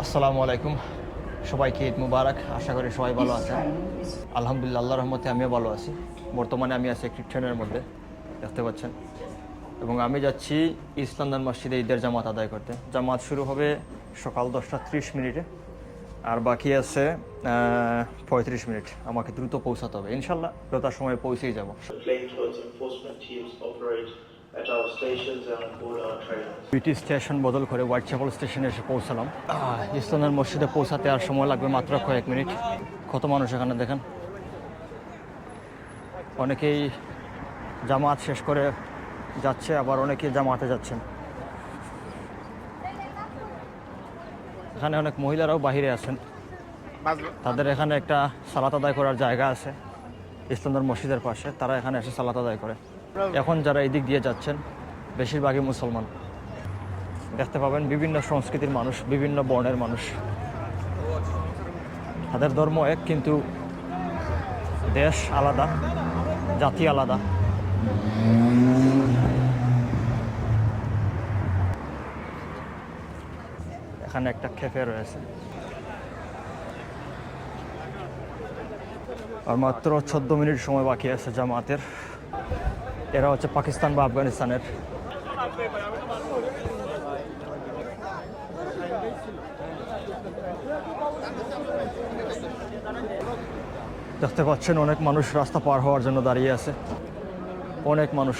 আসসালামু আলাইকুম, সবাইকে ঈদ মুবারক। আশা করি সবাই ভালো আছেন। আলহামদুলিল্লাহ, আল্লাহর রহমতে আমিও ভালো আছি। বর্তমানে আমি আছি একটি ট্রেনের মধ্যে, দেখতে পাচ্ছেন, এবং আমি যাচ্ছি ইস্ট লন্ডন মসজিদে ঈদের জামাত আদায় করতে। জামাত শুরু হবে সকাল 10টা 30 মিনিটে, আর বাকি আছে 35 মিনিট। আমাকে দ্রুত পৌঁছাতে হবে, ইনশাল্লাহ যথার সময় পৌঁছেই যাব। দুইটি স্টেশন বদল করে হোয়াইট চ্যাপেল স্টেশনে এসে পৌঁছালাম। ইস্ট লন্ডন মসজিদে পৌঁছাতে আর সময় লাগবে মাত্র কয়েক মিনিট। কত মানুষ এখানে দেখেন, অনেকেই জামাত শেষ করে যাচ্ছে, আবার অনেকেই জামাতে যাচ্ছেন। এখানে অনেক মহিলারাও বাহিরে আছেন, তাদের এখানে একটা সালাত আদায় করার জায়গা আছে ইস্ট লন্ডন মসজিদের পাশে, তারা এখানে এসে সালাত আদায় করে। এখন যারা এই দিক দিয়ে যাচ্ছেন বেশিরভাগই মুসলমান। দেখতে পাবেন বিভিন্ন সংস্কৃতির মানুষ, বিভিন্ন বর্ণের মানুষ, তাদের ধর্ম এক, কিন্তু দেশ আলাদা, জাতি আলাদা। এখানে একটা ক্যাফে রয়েছে। আর মাত্র 14 মিনিট সময় বাকি আছে জামাতের। এরা হচ্ছে পাকিস্তান বা আফগানিস্তানের। দেখতে পাচ্ছেন অনেক মানুষ রাস্তা পার হওয়ার জন্য দাঁড়িয়ে আছে। অনেক মানুষ,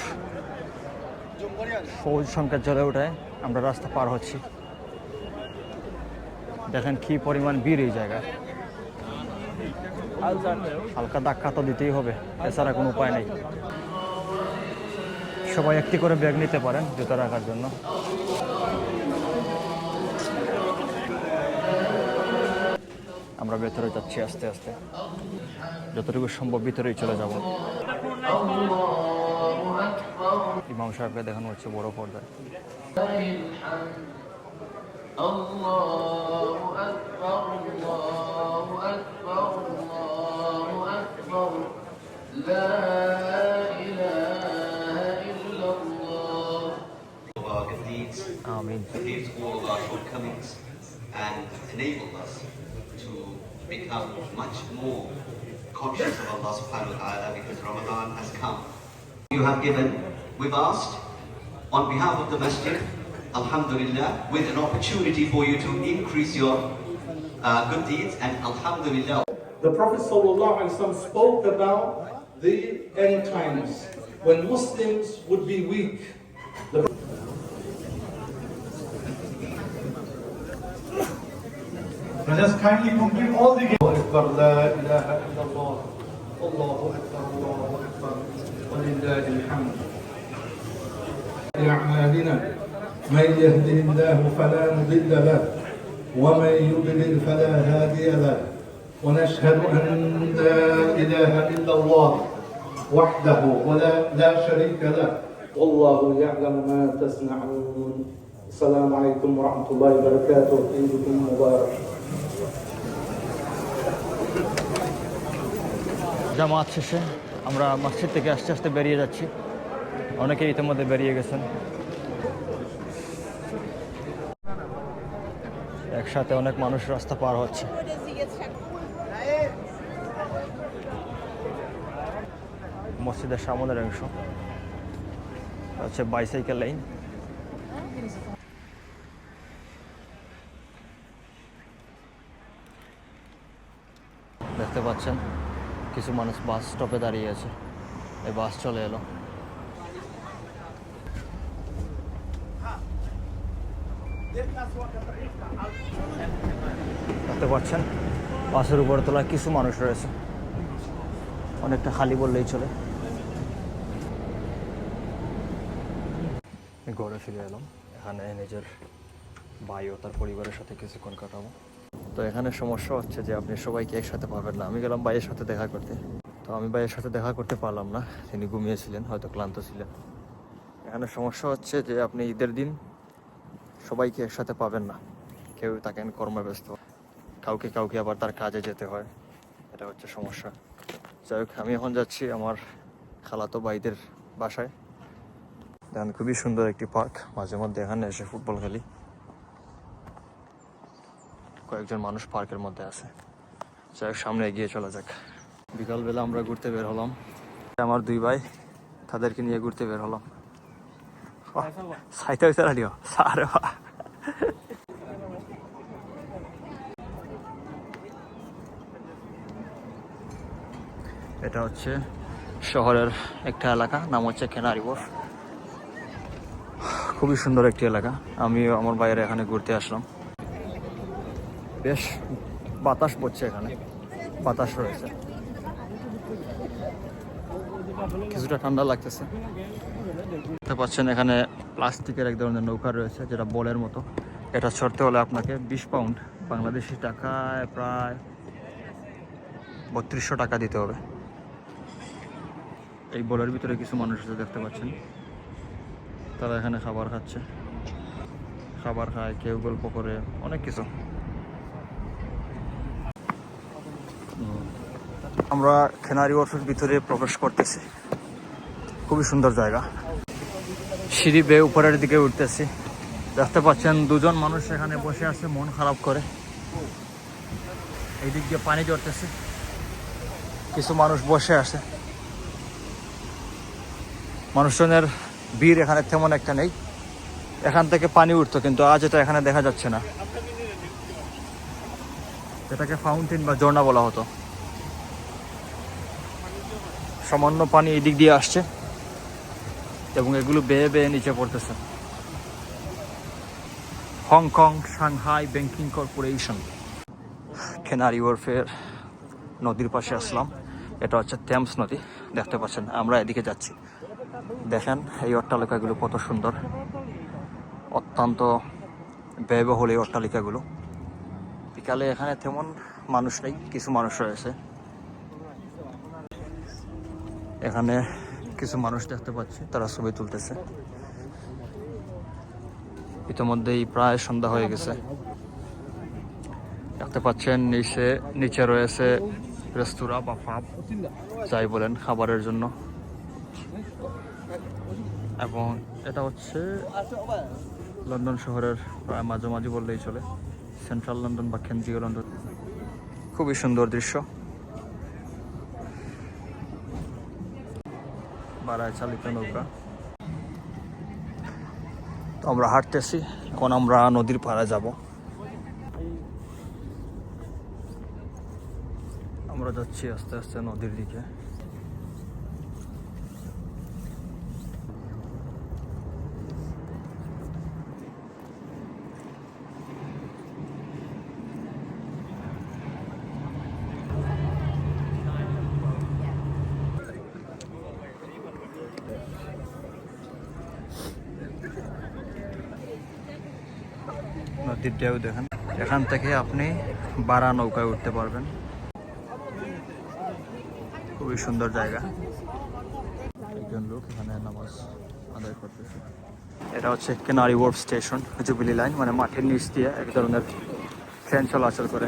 ফৌজ সংখ্যা জ্বলে ওঠায় আমরা রাস্তা পার হচ্ছি। দেখেন কি পরিমাণ ভিড় এই জায়গায়। হালকা ধাক্কা তো দিতেই হবে, এছাড়া কোনো উপায় নেই। সবাই একটি করে ব্যাগ নিতে পারেন জুতা রাখার জন্য। আমরা ভেতরে যাচ্ছি আস্তে আস্তে, যতটুকু সম্ভব ভিতরেই চলে যাব। ইমাম সাহেবকে দেখানো হচ্ছে বড় পর্দায়। Amen. Forgives all of our shortcomings and enables us to become much more conscious of Allah subhanahu wa ta'ala because Ramadan has come. You have given, we've asked on behalf of the masjid, alhamdulillah, with an opportunity for you to increase your good deeds, and alhamdulillah. The Prophet ﷺ spoke about the end times when Muslims would be weak. Let us kindly complete all the games. La ilaha illallah. Allahu Akbar, Allahu Akbar. Walillahi alhamd. أعمالنا من يهده الله فلا مضل له ومن يضلل فلا هادي له ونشهد أن لا إله إلا الله وحده لا شريك له والله يعلم ما تصنعون. السلام عليكم ورحمة الله وبركاته. عيدكم مبارك. জামাত শেষে আমরা মসজিদ থেকে আস্তে আস্তে বেরিয়ে যাচ্ছি। অনেকে ইতিমধ্যে বেরিয়ে গেছেন। একসাথে অনেক মানুষ রাস্তা পার হচ্ছে। মসজিদের সামনের অংশ হচ্ছে বাইসাইকেল লাইন। দেখতে পাচ্ছেন কিছু মানুষ বাস স্টপে দাঁড়িয়ে আছে, এই বাস চলে এলো। দেখতে পাচ্ছেন বাসের উপর তলায় কিছু মানুষ রয়েছে, অনেকটা খালি বললেই চলে। ঘরে ফিরে এলাম, এখানে নিজের ভাই ও তার পরিবারের সাথে কিছুক্ষণ কাটাবো। তো এখানে সমস্যা হচ্ছে যে আপনি সবাইকে একসাথে পাবেন না। আমি গেলাম ভাইয়ের সাথে দেখা করতে, তো আমি ভাইয়ের সাথে দেখা করতে পারলাম না, তিনি ঘুমিয়েছিলেন, হয়তো ক্লান্ত ছিলেন। এখানে সমস্যা হচ্ছে যে আপনি ঈদের দিন সবাইকে একসাথে পাবেন না, কেউ থাকেন কর্মব্যস্ত, কাউকে কাউকে আবার তার কাজে যেতে হয়, এটা হচ্ছে সমস্যা। যাই হোক, আমি এখন যাচ্ছি আমার খালাতো ভাইদের বাসায়। দেখেন খুবই সুন্দর একটি পার্ক, মাঝে মধ্যে এখানে এসে ফুটবল খেলি। কয়েকজন মানুষ পার্কের মধ্যে আছে। যাই হোক, সামনে এগিয়ে চলা যাক। বিকালবেলা আমরা ঘুরতে বের হলাম, আমার দুই ভাই, তাদেরকে নিয়ে ঘুরতে বের হলাম। সাইতে হয়েছে রাডিও সারে এটা হচ্ছে শহরের একটা এলাকা, নাম হচ্ছে কেনারি ওয়ার্ফ। খুবই সুন্দর একটি এলাকা। আমিও আমার বাইরে এখানে ঘুরতে আসলাম। বেশ বাতাস পড়ছে, এখানে বাতাস রয়েছে, কিছুটা ঠান্ডা লাগতেছে। দেখতে পাচ্ছেন এখানে প্লাস্টিকের এক ধরনের নৌকা রয়েছে, যেটা বলের মতো। এটা চড়তে হলে আপনাকে 20 পাউন্ড, বাংলাদেশি টাকায় প্রায় 3200 টাকা দিতে হবে। এই বলের ভিতরে কিছু মানুষ দেখতে পাচ্ছেন, তারা এখানে খাবার খাচ্ছে, খাবার খায়, কেউ গল্প করে, অনেক কিছু। আমরা কেনারি ওয়ার্ফের ভিতরে প্রবেশ করতেছি। খুবই সুন্দর জায়গা। সিঁড়ি বেয়ে উপরের দিকে উঠতেছি। দেখতে পাচ্ছেন দুজন মানুষ এখানে বসে আছে মন খারাপ করে। এই দিক দিয়ে পানি ঝরতেছে, কিছু মানুষ বসে আছে। মানুষজনের ভিড় এখানে তেমন একটা নেই। এখান থেকে পানি উঠতো, কিন্তু আজ এটা এখানে দেখা যাচ্ছে না। এটাকে ফাউন্টেন বা ঝর্ণা বলা হতো। সামান্য পানি এই দিক দিয়ে আসছে এবং এগুলো বেয়ে বেয়ে নিচে পড়তেছে। Hong Kong Shanghai banking corporation. Canary ওয়ার্ফের নদীর পাশে আসলাম। এটা হচ্ছে টেমস নদী, দেখতে পাচ্ছেন। আমরা এদিকে যাচ্ছি। দেখেন এই অট্টালিকাগুলো কত সুন্দর, অত্যন্ত ব্যয়বহুল এই অট্টালিকাগুলো। বিকালে এখানে তেমন মানুষ নেই, কিছু মানুষ রয়েছে। এখানে কিছু মানুষ দেখতে পাচ্ছি, তারা ছবি তুলতেছে। ইতিমধ্যেই প্রায় সন্ধ্যা হয়ে গেছে। দেখতে পাচ্ছেন নিচে রয়েছে রেস্তোরাঁ বা পাব, যাই বলেন, খাবারের জন্য। এবং এটা হচ্ছে লন্ডন শহরের প্রায় মাঝামাঝি বললেই চলে, সেন্ট্রাল লন্ডন বা কেন্দ্রীয় লন্ডন। খুবই সুন্দর দৃশ্য। বাড়ায় চালিত নৌকা। তো আমরা হাঁটতেছি, এখন আমরা নদীর পাড়ে যাব। আমরা যাচ্ছি আস্তে আস্তে নদীর দিকে। নদীর ঢেউ দেখেন। এখান থেকে আপনি বাড়া নৌকায় উঠতে পারবেন। খুবই সুন্দর জায়গা। একজন লোক এখানে নামাজ আদায় করতেছে। এটা হচ্ছে কেনারি ওয়ার্ফ স্টেশন, জুবিলি লাইন, মানে মাঠের নিচ দিয়ে এক ধরনের ট্রেন চলাচল করে।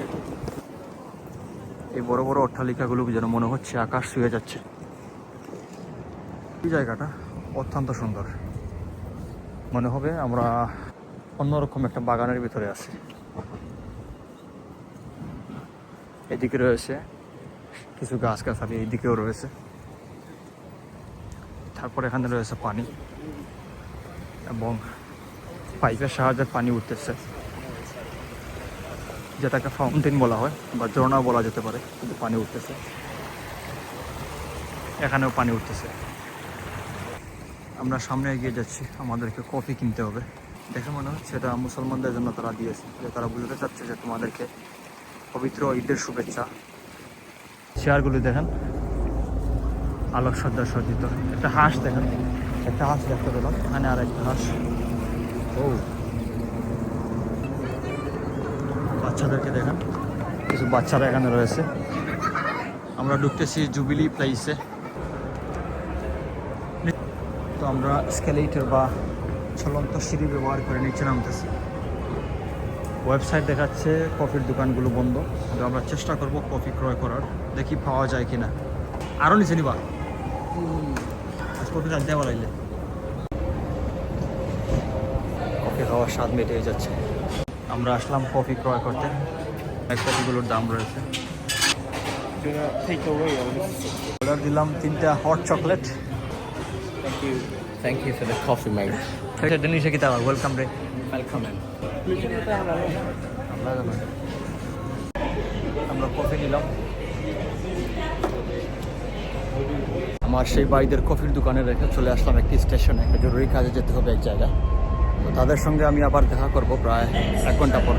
এই বড় বড় অট্টালিকাগুলো যেন মনে হচ্ছে আকাশ ছুঁয়ে যাচ্ছে। এই জায়গাটা অত্যন্ত সুন্দর, মনে হবে আমরা অন্যরকম একটা বাগানের ভিতরে আছি। এদিকে রয়েছে কিছু গাছগাছালি, এইদিকেও রয়েছে। তারপর এখানে রয়েছে পানি এবং পাইপের সাহায্যে পানি উঠতেছে, যেটাকে ফাউন্টেন বলা হয় বা ঝর্ণা বলা যেতে পারে। কিন্তু পানি উঠতেছে, এখানেও পানি উঠতেছে। আমরা সামনে এগিয়ে যাচ্ছি, আমাদেরকে কফি কিনতে হবে। দেখে মনে হচ্ছে এটা মুসলমানদের জন্য তারা দিয়েছে, যে তারা বুঝতে চাচ্ছে যে তোমাদেরকে পবিত্র ঈদের শুভেচ্ছা। চেয়ারগুলি দেখেন আলোকসজ্জা সজ্জিত। একটা হাঁস দেখেন, একটা হাঁস দেখতে পেলাম এখানে, আর একটা হাঁস। ও, বাচ্চাদেরকে দেখেন, কিছু বাচ্চারা এখানে রয়েছে। আমরা ঢুকতেছি জুবিলি প্লেসে। তো আমরা স্কেলেটর বা চলন্ত সিঁড়ি ব্যবহার করে নিচে নামতেছি। ওয়েবসাইট দেখাচ্ছে কফির দোকানগুলো বন্ধ, কিন্তু আমরা চেষ্টা করব কফি ক্রয় করার, দেখি পাওয়া যায় কিনা। আরও নিচে নিবা কফি খাইতে পারাইলে। কফি খাওয়ার স্বাদ মেটে যাচ্ছে। আমরা আসলাম কফি ক্রয় করতে। কফিগুলোর দাম রয়েছে। অর্ডার দিলাম 3টা hot chocolate. Thank you for the coffee, mate. ডেনিশে কিতা ওয়েলকাম রে। Welcome, man. আমরা কফি নিলাম। আমার সেই ভাইদের কফির দোকানে রেখে চলে আসলাম একটি স্টেশনে, একটা জরুরি কাজে যেতে হবে এক জায়গায়। তো তাদের সঙ্গে আমি আবার দেখা করব প্রায় 1 ঘন্টা পর।